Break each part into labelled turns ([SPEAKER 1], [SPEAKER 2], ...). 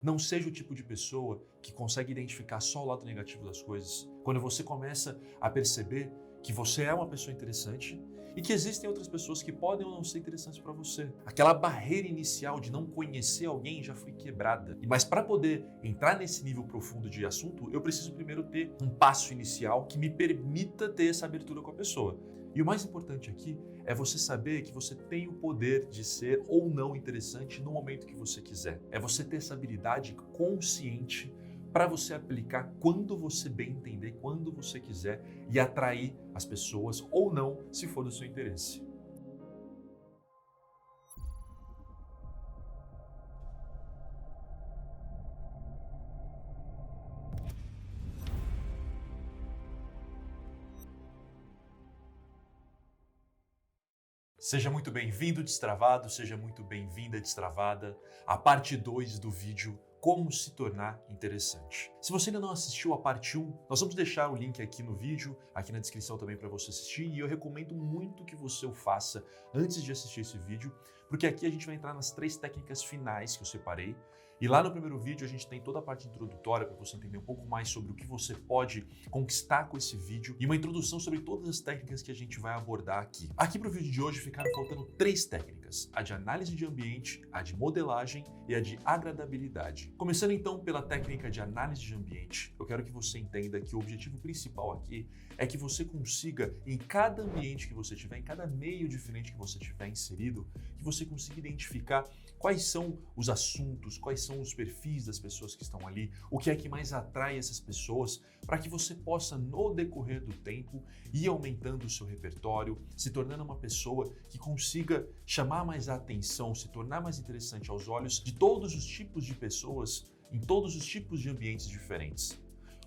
[SPEAKER 1] Não seja o tipo de pessoa que consegue identificar só o lado negativo das coisas. Quando você começa a perceber que você é uma pessoa interessante e que existem outras pessoas que podem ou não ser interessantes para você. Aquela barreira inicial de não conhecer alguém já foi quebrada. Mas para poder entrar nesse nível profundo de assunto, eu preciso primeiro ter um passo inicial que me permita ter essa abertura com a pessoa. E o mais importante aqui é você saber que você tem o poder de ser ou não interessante no momento que você quiser. É você ter essa habilidade consciente para você aplicar quando você bem entender, quando você quiser e atrair as pessoas ou não, se for do seu interesse. Seja muito bem-vindo, destravado, seja muito bem-vinda, destravada, à parte 2 do vídeo Como se tornar interessante. Se você ainda não assistiu a parte 1, nós vamos deixar o link aqui no vídeo, aqui na descrição também para você assistir, e eu recomendo muito que você o faça antes de assistir esse vídeo, porque aqui a gente vai entrar nas 3 técnicas finais que eu separei, e lá no primeiro vídeo a gente tem toda a parte introdutória para você entender um pouco mais sobre o que você pode conquistar com esse vídeo e uma introdução sobre todas as técnicas que a gente vai abordar aqui. Aqui para o vídeo de hoje ficaram faltando 3 técnicas, a de análise de ambiente, a de modelagem e a de agradabilidade. Começando então pela técnica de análise de ambiente, eu quero que você entenda que o objetivo principal aqui é que você consiga, em cada ambiente que você tiver, em cada meio diferente que você tiver inserido, que você consiga identificar quais são os assuntos, quais são os perfis das pessoas que estão ali, o que é que mais atrai essas pessoas, para que você possa, no decorrer do tempo, ir aumentando o seu repertório, se tornando uma pessoa que consiga chamar mais a atenção, se tornar mais interessante aos olhos de todos os tipos de pessoas, em todos os tipos de ambientes diferentes.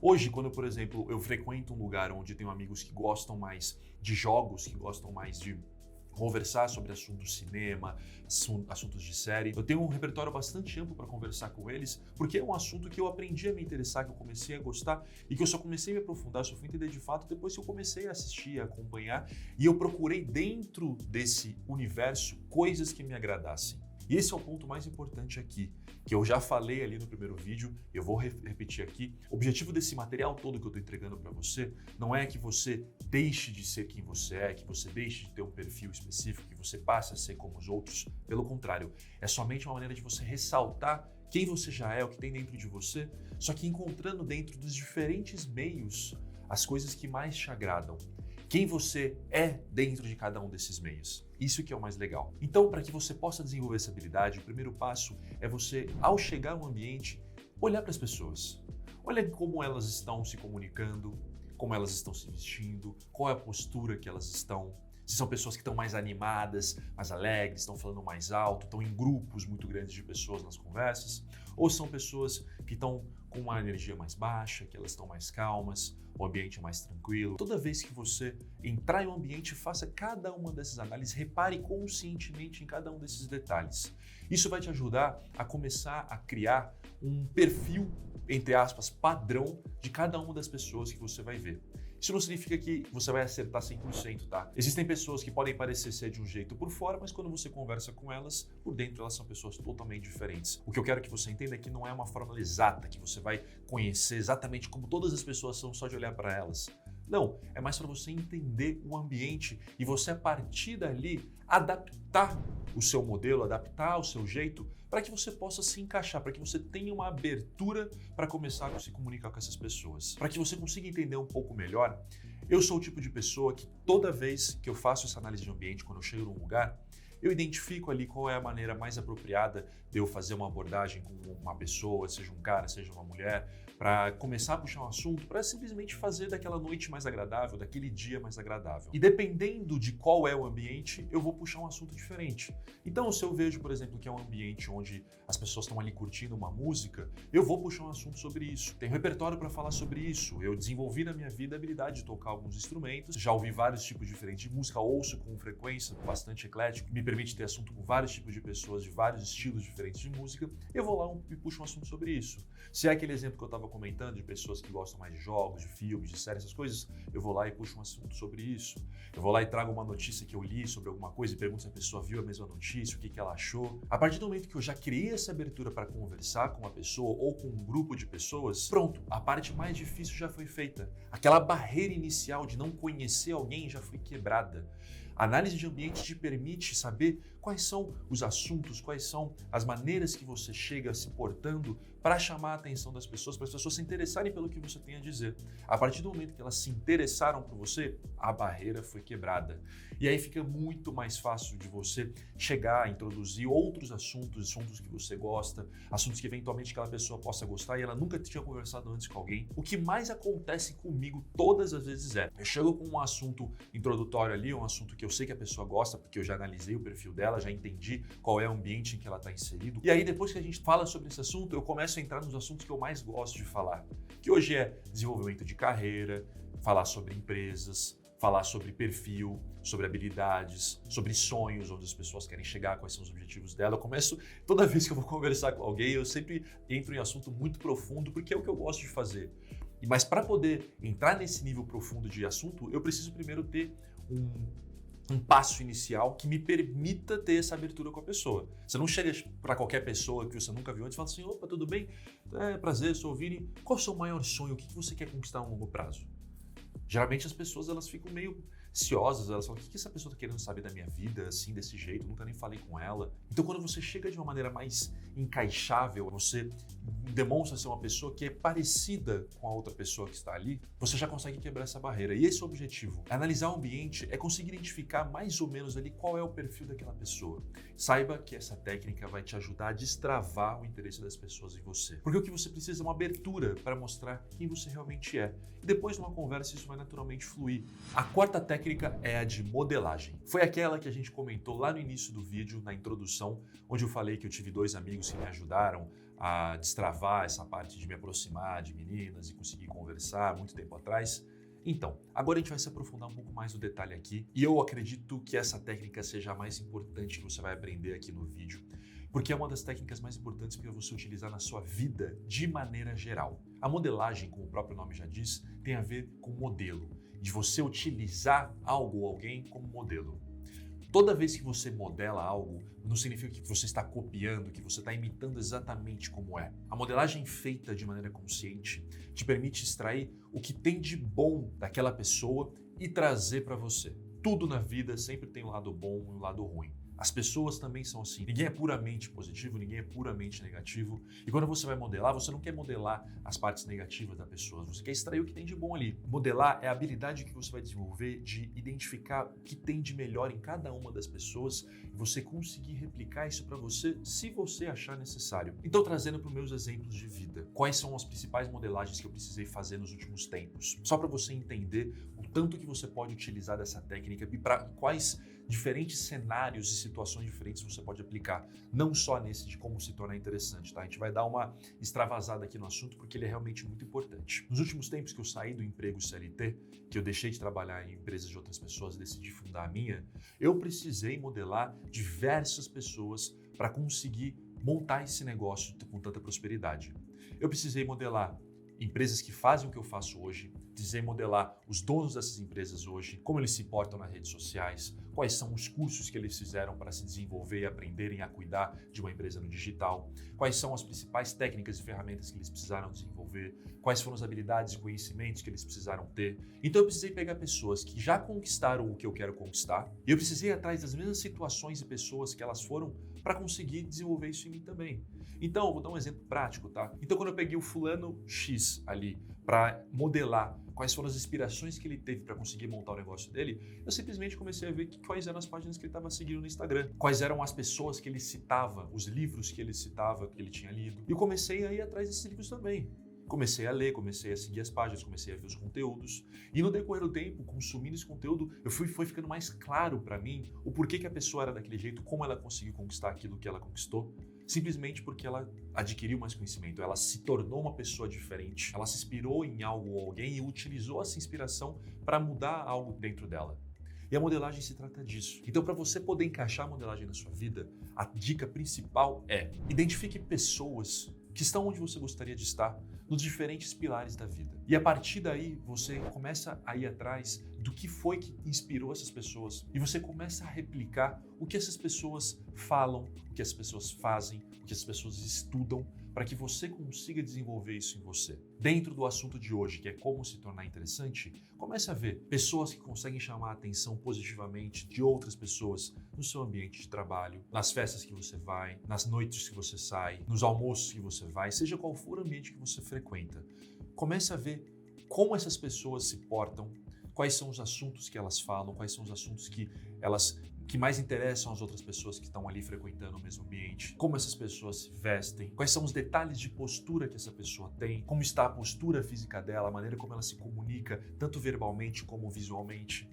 [SPEAKER 1] Hoje, quando, por exemplo, eu frequento um lugar onde tenho amigos que gostam mais de jogos, que gostam mais de conversar sobre assuntos cinema, assuntos de série. Eu tenho um repertório bastante amplo para conversar com eles, porque é um assunto que eu aprendi a me interessar, que eu comecei a gostar e que eu só comecei a me aprofundar, só fui entender de fato depois que eu comecei a assistir, a acompanhar e eu procurei dentro desse universo coisas que me agradassem. E esse é o ponto mais importante aqui, que eu já falei ali no primeiro vídeo, eu vou repetir aqui. O objetivo desse material todo que eu estou entregando para você não é que você deixe de ser quem você é, que você deixe de ter um perfil específico, que você passe a ser como os outros. Pelo contrário, é somente uma maneira de você ressaltar quem você já é, o que tem dentro de você, só que encontrando dentro dos diferentes meios as coisas que mais te agradam. Quem você é dentro de cada um desses meios. Isso que é o mais legal. Então, para que você possa desenvolver essa habilidade, o primeiro passo é você, ao chegar no ambiente, olhar para as pessoas. Olha como elas estão se comunicando, como elas estão se vestindo, qual é a postura que elas estão. Se são pessoas que estão mais animadas, mais alegres, estão falando mais alto, estão em grupos muito grandes de pessoas nas conversas, ou são pessoas que estão com uma energia mais baixa, que elas estão mais calmas, o ambiente é mais tranquilo. Toda vez que você entrar em um ambiente, faça cada uma dessas análises, repare conscientemente em cada um desses detalhes. Isso vai te ajudar a começar a criar um perfil, entre aspas, padrão de cada uma das pessoas que você vai ver. Isso não significa que você vai acertar 100%, tá? Existem pessoas que podem parecer ser de um jeito por fora, mas quando você conversa com elas, por dentro elas são pessoas totalmente diferentes. O que eu quero que você entenda é que não é uma fórmula exata, que você vai conhecer exatamente como todas as pessoas são só de olhar para elas. Não, é mais para você entender o ambiente e você, a partir dali, adaptar o seu modelo, adaptar o seu jeito para que você possa se encaixar, para que você tenha uma abertura para começar a se comunicar com essas pessoas. Para que você consiga entender um pouco melhor, eu sou o tipo de pessoa que toda vez que eu faço essa análise de ambiente, quando eu chego num lugar, eu identifico ali qual é a maneira mais apropriada de eu fazer uma abordagem com uma pessoa, seja um cara, seja uma mulher, para começar a puxar um assunto, para simplesmente fazer daquela noite mais agradável, daquele dia mais agradável. E dependendo de qual é o ambiente, eu vou puxar um assunto diferente. Então, se eu vejo, por exemplo, que é um ambiente onde as pessoas estão ali curtindo uma música, eu vou puxar um assunto sobre isso. Tem repertório para falar sobre isso. Eu desenvolvi na minha vida a habilidade de tocar alguns instrumentos, já ouvi vários tipos diferentes de música, ouço com frequência, bastante eclético, me permite ter assunto com vários tipos de pessoas, de vários estilos diferentes de música, eu vou lá e puxo um assunto sobre isso. Se é aquele exemplo que eu estava comentando de pessoas que gostam mais de jogos, de filmes, de séries, essas coisas, eu vou lá e puxo um assunto sobre isso. Eu vou lá e trago uma notícia que eu li sobre alguma coisa e pergunto se a pessoa viu a mesma notícia, o que ela achou. A partir do momento que eu já criei essa abertura para conversar com uma pessoa ou com um grupo de pessoas, pronto, a parte mais difícil já foi feita. Aquela barreira inicial de não conhecer alguém já foi quebrada. A análise de ambiente te permite saber quais são os assuntos, quais são as maneiras que você chega se portando para chamar a atenção das pessoas, para as pessoas se interessarem pelo que você tem a dizer. A partir do momento que elas se interessaram por você, a barreira foi quebrada. E aí fica muito mais fácil de você chegar a introduzir outros assuntos que você gosta, assuntos que eventualmente aquela pessoa possa gostar e ela nunca tinha conversado antes com alguém. O que mais acontece comigo todas as vezes eu chego com um assunto introdutório ali, um assunto que eu sei que a pessoa gosta, porque eu já analisei o perfil dela, já entendi qual é o ambiente em que ela está inserido. E aí depois que a gente fala sobre esse assunto, eu começo a entrar nos assuntos que eu mais gosto de falar, que hoje é desenvolvimento de carreira, falar sobre empresas, falar sobre perfil, sobre habilidades, sobre sonhos, onde as pessoas querem chegar, quais são os objetivos dela. Eu começo, toda vez que eu vou conversar com alguém, eu sempre entro em assunto muito profundo, porque é o que eu gosto de fazer. Mas para poder entrar nesse nível profundo de assunto, eu preciso primeiro ter um passo inicial que me permita ter essa abertura com a pessoa. Você não chega para qualquer pessoa que você nunca viu antes e fala assim: opa, tudo bem? É, prazer, sou o Vini. Qual é o seu maior sonho? O que você quer conquistar a longo prazo? Geralmente as pessoas elas ficam meio ansiosas, elas falam: o que essa pessoa está querendo saber da minha vida, assim, desse jeito? Nunca nem falei com ela. Então quando você chega de uma maneira mais encaixável, você demonstra ser uma pessoa que é parecida com a outra pessoa que está ali, você já consegue quebrar essa barreira. E esse é o objetivo. Analisar o ambiente é conseguir identificar mais ou menos ali qual é o perfil daquela pessoa. Saiba que essa técnica vai te ajudar a destravar o interesse das pessoas em você. Porque o que você precisa é uma abertura para mostrar quem você realmente é. E depois, numa conversa, isso vai naturalmente fluir. A quarta técnica é a de modelagem. Foi aquela que a gente comentou lá no início do vídeo, na introdução, onde eu falei que eu tive 2 amigos que me ajudaram a destravar essa parte de me aproximar de meninas e conseguir conversar muito tempo atrás. Então, agora a gente vai se aprofundar um pouco mais no detalhe aqui e eu acredito que essa técnica seja a mais importante que você vai aprender aqui no vídeo, porque é uma das técnicas mais importantes para você utilizar na sua vida de maneira geral. A modelagem, como o próprio nome já diz, tem a ver com modelo, de você utilizar algo ou alguém como modelo. Toda vez que você modela algo, não significa que você está copiando, que você está imitando exatamente como é. A modelagem feita de maneira consciente te permite extrair o que tem de bom daquela pessoa e trazer para você. Tudo na vida sempre tem um lado bom e um lado ruim. As pessoas também são assim. Ninguém é puramente positivo, ninguém é puramente negativo. E quando você vai modelar, você não quer modelar as partes negativas da pessoa, você quer extrair o que tem de bom ali. Modelar é a habilidade que você vai desenvolver de identificar o que tem de melhor em cada uma das pessoas e você conseguir replicar isso para você se você achar necessário. Então, trazendo para os meus exemplos de vida, quais são as principais modelagens que eu precisei fazer nos últimos tempos? Só para você entender o tanto que você pode utilizar dessa técnica e para quais diferentes cenários e situações diferentes você pode aplicar, não só nesse de como se tornar interessante, tá? A gente vai dar uma extravasada aqui no assunto porque ele é realmente muito importante. Nos últimos tempos que eu saí do emprego CLT, que eu deixei de trabalhar em empresas de outras pessoas e decidi fundar a minha, eu precisei modelar diversas pessoas para conseguir montar esse negócio com tanta prosperidade. Eu precisei modelar empresas que fazem o que eu faço hoje, precisei modelar os donos dessas empresas hoje, como eles se portam nas redes sociais, quais são os cursos que eles fizeram para se desenvolver e aprenderem a cuidar de uma empresa no digital, quais são as principais técnicas e ferramentas que eles precisaram desenvolver, quais foram as habilidades e conhecimentos que eles precisaram ter. Então eu precisei pegar pessoas que já conquistaram o que eu quero conquistar e eu precisei ir atrás das mesmas situações e pessoas que elas foram para conseguir desenvolver isso em mim também. Então, eu vou dar um exemplo prático, tá? Então, quando eu peguei o fulano X ali para modelar quais foram as inspirações que ele teve para conseguir montar o negócio dele, eu simplesmente comecei a ver quais eram as páginas que ele estava seguindo no Instagram, quais eram as pessoas que ele citava, os livros que ele citava, que ele tinha lido. E eu comecei a ir atrás desses livros também. Comecei a ler, comecei a seguir as páginas, comecei a ver os conteúdos. E no decorrer do tempo, consumindo esse conteúdo, foi ficando mais claro para mim o porquê que a pessoa era daquele jeito, como ela conseguiu conquistar aquilo que ela conquistou. Simplesmente porque ela adquiriu mais conhecimento, ela se tornou uma pessoa diferente, ela se inspirou em algo ou alguém e utilizou essa inspiração para mudar algo dentro dela. E a modelagem se trata disso. Então, para você poder encaixar a modelagem na sua vida, a dica principal é: identifique pessoas que estão onde você gostaria de estar, nos diferentes pilares da vida. E a partir daí, você começa a ir atrás do que foi que inspirou essas pessoas e você começa a replicar o que essas pessoas falam, o que as pessoas fazem, o que as pessoas estudam, para que você consiga desenvolver isso em você. Dentro do assunto de hoje, que é como se tornar interessante, comece a ver pessoas que conseguem chamar a atenção positivamente de outras pessoas no seu ambiente de trabalho, nas festas que você vai, nas noites que você sai, nos almoços que você vai, seja qual for o ambiente que você frequenta. Comece a ver como essas pessoas se portam, quais são os assuntos que elas falam, quais são os assuntos que mais interessam as outras pessoas que estão ali frequentando o mesmo ambiente, como essas pessoas se vestem, quais são os detalhes de postura que essa pessoa tem, como está a postura física dela, a maneira como ela se comunica, tanto verbalmente como visualmente.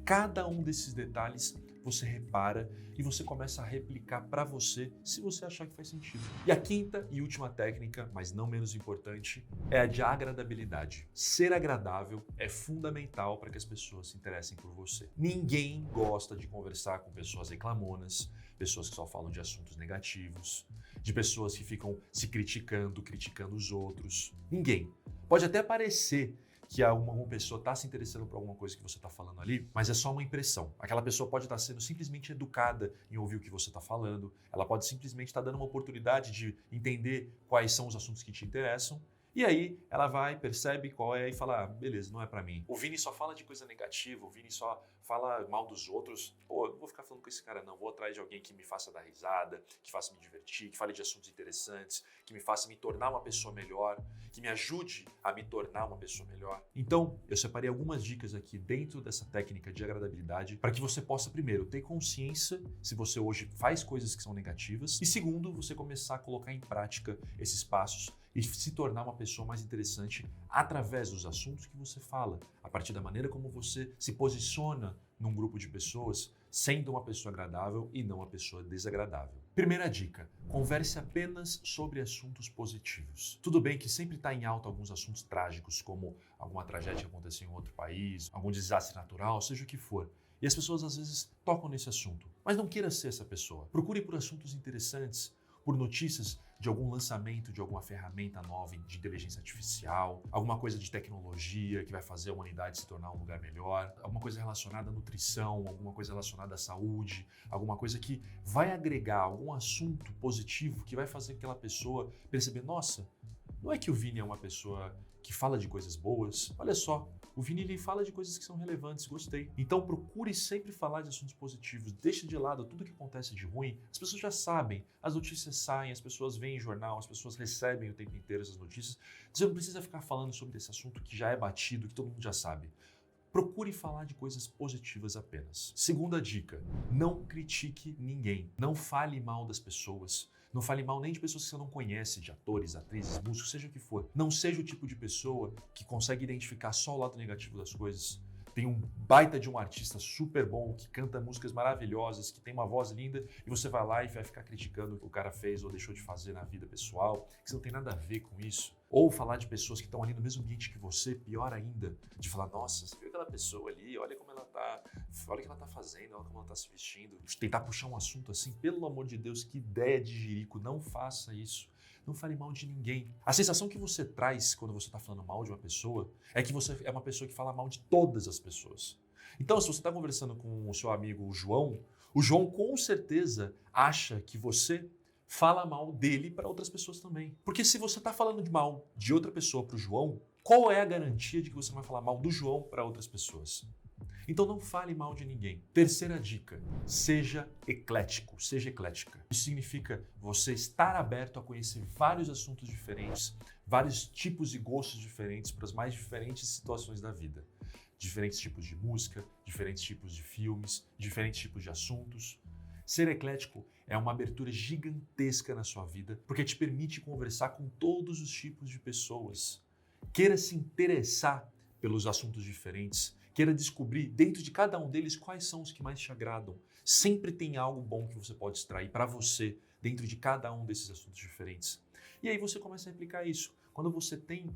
[SPEAKER 1] Cada um desses detalhes você repara e você começa a replicar para você, se você achar que faz sentido. E a quinta e última técnica, mas não menos importante, é a de agradabilidade. Ser agradável é fundamental para que as pessoas se interessem por você. Ninguém gosta de conversar com pessoas reclamonas, pessoas que só falam de assuntos negativos, de pessoas que ficam se criticando os outros. Ninguém. Pode até parecer que uma pessoa está se interessando por alguma coisa que você está falando ali, mas é só uma impressão. Aquela pessoa pode estar sendo simplesmente educada em ouvir o que você está falando, ela pode simplesmente estar dando uma oportunidade de entender quais são os assuntos que te interessam, e aí ela vai, percebe qual é e fala, ah, beleza, não é pra mim. O Vini só fala de coisa negativa, o Vini só fala mal dos outros. Pô, eu não vou ficar falando com esse cara não, vou atrás de alguém que me faça dar risada, que faça me divertir, que fale de assuntos interessantes, que me faça me tornar uma pessoa melhor, que me ajude a me tornar uma pessoa melhor. Então, eu separei algumas dicas aqui dentro dessa técnica de agradabilidade para que você possa, primeiro, ter consciência se você hoje faz coisas que são negativas e, segundo, você começar a colocar em prática esses passos e se tornar uma pessoa mais interessante através dos assuntos que você fala, a partir da maneira como você se posiciona num grupo de pessoas, sendo uma pessoa agradável e não uma pessoa desagradável. Primeira dica, converse apenas sobre assuntos positivos. Tudo bem que sempre está em alta alguns assuntos trágicos, como alguma tragédia que aconteceu em outro país, algum desastre natural, seja o que for. E as pessoas às vezes tocam nesse assunto, mas não queira ser essa pessoa. Procure por assuntos interessantes, por notícias de algum lançamento de alguma ferramenta nova de inteligência artificial, alguma coisa de tecnologia que vai fazer a humanidade se tornar um lugar melhor, alguma coisa relacionada à nutrição, alguma coisa relacionada à saúde, alguma coisa que vai agregar algum assunto positivo que vai fazer aquela pessoa perceber, nossa, não é que o Vini é uma pessoa que fala de coisas boas, olha só, o Vini ele fala de coisas que são relevantes, gostei. Então procure sempre falar de assuntos positivos, deixe de lado tudo que acontece de ruim. As pessoas já sabem, as notícias saem, as pessoas veem jornal, as pessoas recebem o tempo inteiro essas notícias. Você não precisa ficar falando sobre esse assunto que já é batido, que todo mundo já sabe. Procure falar de coisas positivas apenas. Segunda dica, não critique ninguém. Não fale mal das pessoas. Não fale mal nem de pessoas que você não conhece, de atores, atrizes, músicos, seja o que for. Não seja o tipo de pessoa que consegue identificar só o lado negativo das coisas. Tem um baita de um artista super bom, que canta músicas maravilhosas, que tem uma voz linda, e você vai lá e vai ficar criticando o que o cara fez ou deixou de fazer na vida pessoal, que você não tem nada a ver com isso. Ou falar de pessoas que estão ali no mesmo ambiente que você, pior ainda, de falar, nossa, você viu aquela pessoa ali, olha como ela tá, olha o que ela tá fazendo, olha como ela tá se vestindo. Tentar puxar um assunto assim, pelo amor de Deus, que ideia de jirico, não faça isso. Não fale mal de ninguém. A sensação que você traz quando você está falando mal de uma pessoa é que você é uma pessoa que fala mal de todas as pessoas. Então, se você está conversando com o seu amigo o João com certeza acha que você fala mal dele para outras pessoas também. Porque se você está falando de mal de outra pessoa para o João, qual é a garantia de que você não vai falar mal do João para outras pessoas? Então não fale mal de ninguém. Terceira dica, seja eclético, seja eclética. Isso significa você estar aberto a conhecer vários assuntos diferentes, vários tipos e gostos diferentes para as mais diferentes situações da vida. Diferentes tipos de música, diferentes tipos de filmes, diferentes tipos de assuntos. Ser eclético é uma abertura gigantesca na sua vida, porque te permite conversar com todos os tipos de pessoas. Queira se interessar pelos assuntos diferentes, queira descobrir dentro de cada um deles quais são os que mais te agradam. Sempre tem algo bom que você pode extrair para você dentro de cada um desses assuntos diferentes. E aí você começa a replicar isso. Quando você tem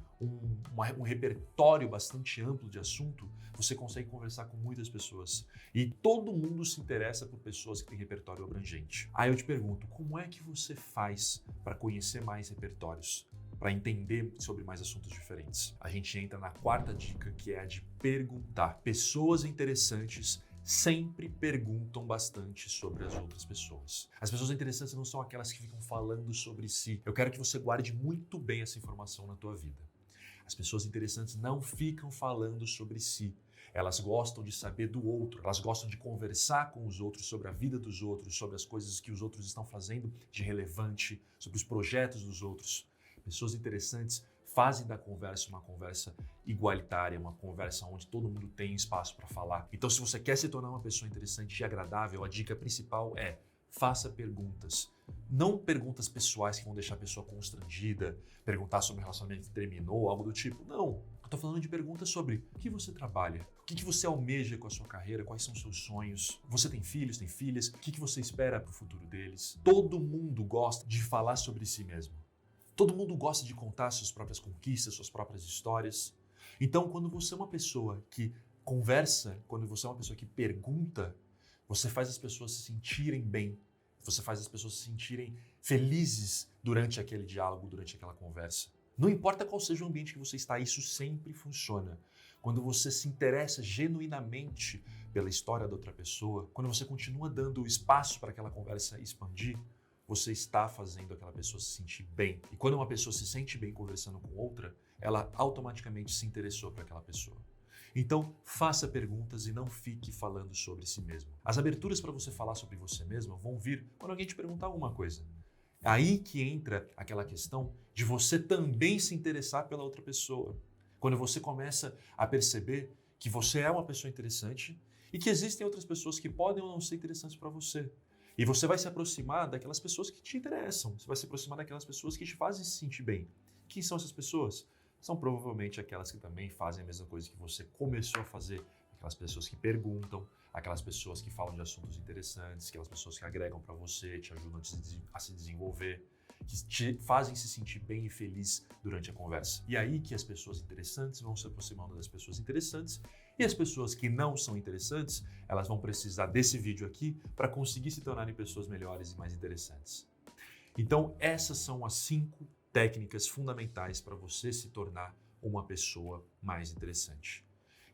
[SPEAKER 1] um repertório bastante amplo de assunto, você consegue conversar com muitas pessoas. E todo mundo se interessa por pessoas que têm repertório abrangente. Aí eu te pergunto, como é que você faz para conhecer mais repertórios? Para entender sobre mais assuntos diferentes? A gente entra na quarta dica, que é a de perguntar. Pessoas interessantes sempre perguntam bastante sobre as outras pessoas. As pessoas interessantes não são aquelas que ficam falando sobre si. Eu quero que você guarde muito bem essa informação na tua vida. As pessoas interessantes não ficam falando sobre si. Elas gostam de saber do outro, elas gostam de conversar com os outros sobre a vida dos outros, sobre as coisas que os outros estão fazendo de relevante, sobre os projetos dos outros. Pessoas interessantes fazem da conversa uma conversa igualitária, uma conversa onde todo mundo tem espaço para falar. Então, se você quer se tornar uma pessoa interessante e agradável, a dica principal é: faça perguntas. Não perguntas pessoais que vão deixar a pessoa constrangida, perguntar sobre o relacionamento que terminou, algo do tipo. Não. Eu tô falando de perguntas sobre o que você trabalha, o que você almeja com a sua carreira, quais são os seus sonhos. Você tem filhos, tem filhas? O que você espera para o futuro deles? Todo mundo gosta de falar sobre si mesmo. Todo mundo gosta de contar suas próprias conquistas, suas próprias histórias. Então, quando você é uma pessoa que conversa, quando você é uma pessoa que pergunta, você faz as pessoas se sentirem bem. Você faz as pessoas se sentirem felizes durante aquele diálogo, durante aquela conversa. Não importa qual seja o ambiente que você está, isso sempre funciona. Quando você se interessa genuinamente pela história da outra pessoa, quando você continua dando espaço para aquela conversa expandir, você está fazendo aquela pessoa se sentir bem. E quando uma pessoa se sente bem conversando com outra, ela automaticamente se interessou por aquela pessoa. Então, faça perguntas e não fique falando sobre si mesmo. As aberturas para você falar sobre você mesmo vão vir quando alguém te perguntar alguma coisa. É aí que entra aquela questão de você também se interessar pela outra pessoa. Quando você começa a perceber que você é uma pessoa interessante e que existem outras pessoas que podem ou não ser interessantes para você. E você vai se aproximar daquelas pessoas que te interessam. Você vai se aproximar daquelas pessoas que te fazem se sentir bem. Quem são essas pessoas? São provavelmente aquelas que também fazem a mesma coisa que você começou a fazer. Aquelas pessoas que perguntam, aquelas pessoas que falam de assuntos interessantes, aquelas pessoas que agregam para você, te ajudam a se desenvolver, que te fazem se sentir bem e feliz durante a conversa. E aí que as pessoas interessantes vão se aproximando das pessoas interessantes. E as pessoas que não são interessantes, elas vão precisar desse vídeo aqui para conseguir se tornarem pessoas melhores e mais interessantes. Então, essas são as 5 técnicas fundamentais para você se tornar uma pessoa mais interessante.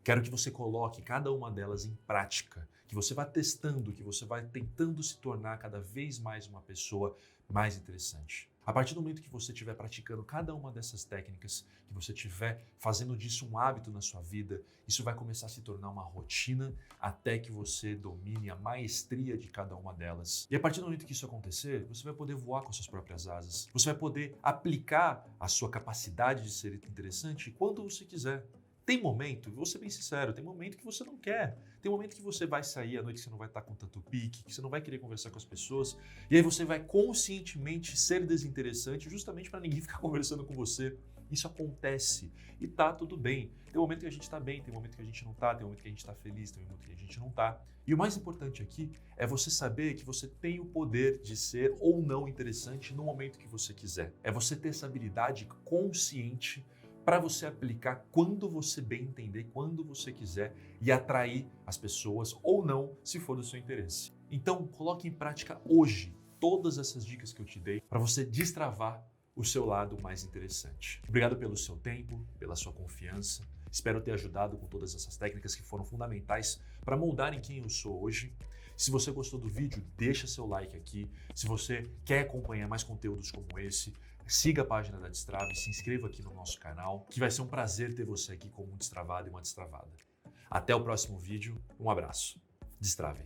[SPEAKER 1] Quero que você coloque cada uma delas em prática, que você vá testando, que você vá tentando se tornar cada vez mais uma pessoa mais interessante. A partir do momento que você estiver praticando cada uma dessas técnicas, que você estiver fazendo disso um hábito na sua vida, isso vai começar a se tornar uma rotina até que você domine a maestria de cada uma delas. E a partir do momento que isso acontecer, você vai poder voar com suas próprias asas. Você vai poder aplicar a sua capacidade de ser interessante quando você quiser. Tem momento, vou ser bem sincero, tem momento que você não quer. Tem momento que você vai sair à noite que você não vai estar com tanto pique, que você não vai querer conversar com as pessoas. E aí você vai conscientemente ser desinteressante justamente para ninguém ficar conversando com você. Isso acontece e tá tudo bem. Tem momento que a gente tá bem, tem momento que a gente não tá, tem momento que a gente tá feliz, tem momento que a gente não tá. E o mais importante aqui é você saber que você tem o poder de ser ou não interessante no momento que você quiser. É você ter essa habilidade consciente para você aplicar quando você bem entender, quando você quiser e atrair as pessoas ou não, se for do seu interesse. Então, coloque em prática hoje todas essas dicas que eu te dei para você destravar o seu lado mais interessante. Obrigado pelo seu tempo, pela sua confiança. Espero ter ajudado com todas essas técnicas que foram fundamentais para moldarem quem eu sou hoje. Se você gostou do vídeo, deixa seu like aqui. Se você quer acompanhar mais conteúdos como esse, siga a página da Destrave, se inscreva aqui no nosso canal, que vai ser um prazer ter você aqui como um destravado e uma destravada. Até o próximo vídeo, um abraço. Destrave.